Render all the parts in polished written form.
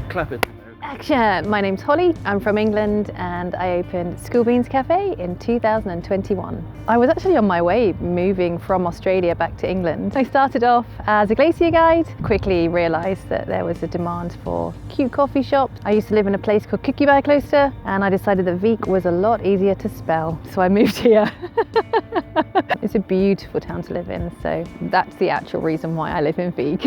Clap it. Action! My name's Holly, I'm from England and I opened Skool Beans Café in 2021. I was actually on my way moving from Australia back to England. I started off as a glacier guide, quickly realised that there was a demand for cute coffee shops. I used to live in a place called Cloister and I decided that Veek was a lot easier to spell, so I moved here. It's a beautiful town to live in, so that's the actual reason why I live in Veek.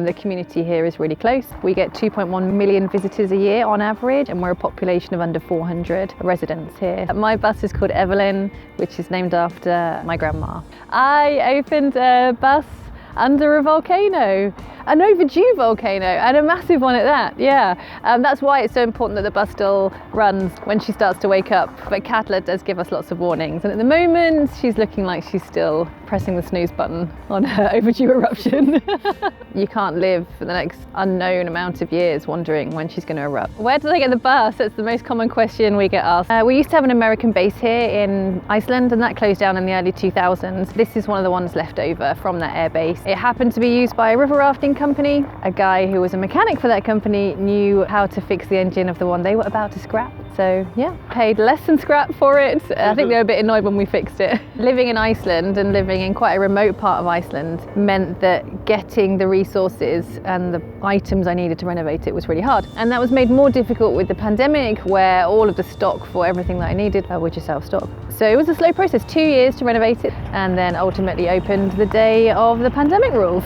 The community here is really close. We get 2.1 million visitors a year on average, and we're a population of under 400 residents here. My bus is called Evelyn, which is named after my grandma. I opened a bus under a volcano, an overdue volcano, and a massive one at that, yeah. That's why it's so important that the bus still runs when she starts to wake up. But Katla does give us lots of warnings, and at the moment she's looking like she's still pressing the snooze button on her overdue eruption. You can't live for the next unknown amount of years wondering when she's going to erupt. Where did I get the bus? That's the most common question we get asked. We used to have an American base here in Iceland, and that closed down in the early 2000s. This is one of the ones left over from that air base. It happened to be used by a river rafting company. A guy who was a mechanic for that company knew how to fix the engine of the one they were about to scrap. So yeah, paid less than scrap for it. I think they were a bit annoyed when we fixed it. Living in Iceland and living in quite a remote part of Iceland meant that getting the resources and the items I needed to renovate it was really hard. And that was made more difficult with the pandemic, where all of the stock for everything that I needed were just out of stock. So it was a slow process, 2 years to renovate it, and then ultimately opened the day of the pandemic rules.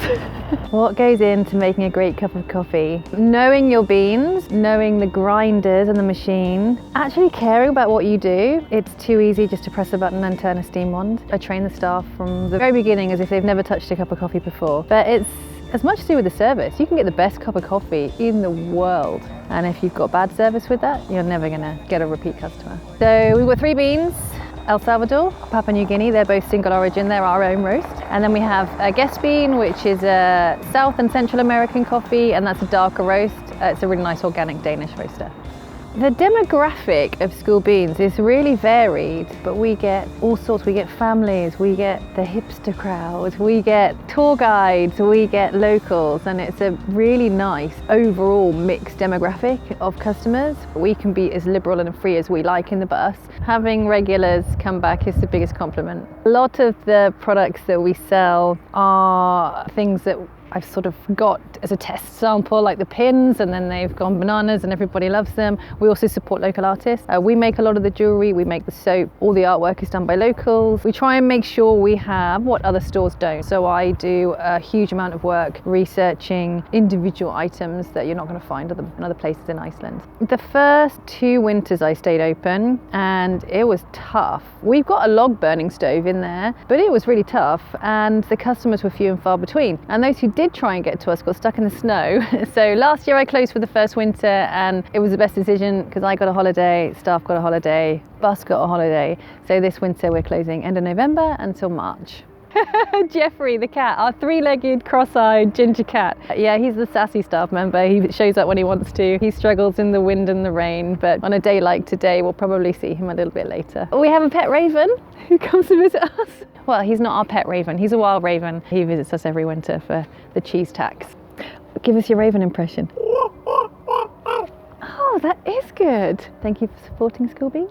What goes into making a great cup of coffee? Knowing your beans, knowing the grinders and the machine, actually caring about what you do. It's too easy just to press a button and turn a steam wand. I train the staff from the very beginning as if they've never touched a cup of coffee before. But it's as much to do with the service. You can get the best cup of coffee in the world, and if you've got bad service with that, you're never gonna get a repeat customer. So we've got 3 beans. El Salvador, Papua New Guinea, they're both single origin, they're our own roast. And then we have a guest bean, which is a South and Central American coffee, and that's a darker roast. It's a really nice organic Danish roaster. The demographic of Skool Beans is really varied, but we get all sorts. We get families, we get the hipster crowd, we get tour guides, we get locals, and it's a really nice overall mixed demographic of customers. We can be as liberal and free as we like in the bus. Having regulars come back is the biggest compliment. A lot of the products that we sell are things that I've sort of got as a test sample, like the pins, and then they've gone bananas and everybody loves them. We also support local artists. We make a lot of the jewellery, we make the soap, all the artwork is done by locals. We try and make sure we have what other stores don't. So I do a huge amount of work researching individual items that you're not going to find in other places in Iceland. The first 2 winters I stayed open, and it was tough. We've got a log burning stove in there, but it was really tough, and the customers were few and far between. And those who did try and get to us got stuck in the snow. So last year I closed for the first winter, and it was the best decision because I got a holiday, staff got a holiday, bus got a holiday. So this winter we're closing end of November until March. Jeffrey the cat, our 3-legged cross-eyed ginger cat. Yeah, he's the sassy staff member. He shows up when he wants to. He struggles in the wind and the rain, but on a day like today we'll probably see him a little bit later. We have a pet raven who comes to visit us. Well, he's not our pet raven, he's a wild raven. He visits us every winter for the cheese tax. Give us your raven impression. Oh, that is good. Thank you for supporting Skool Beans.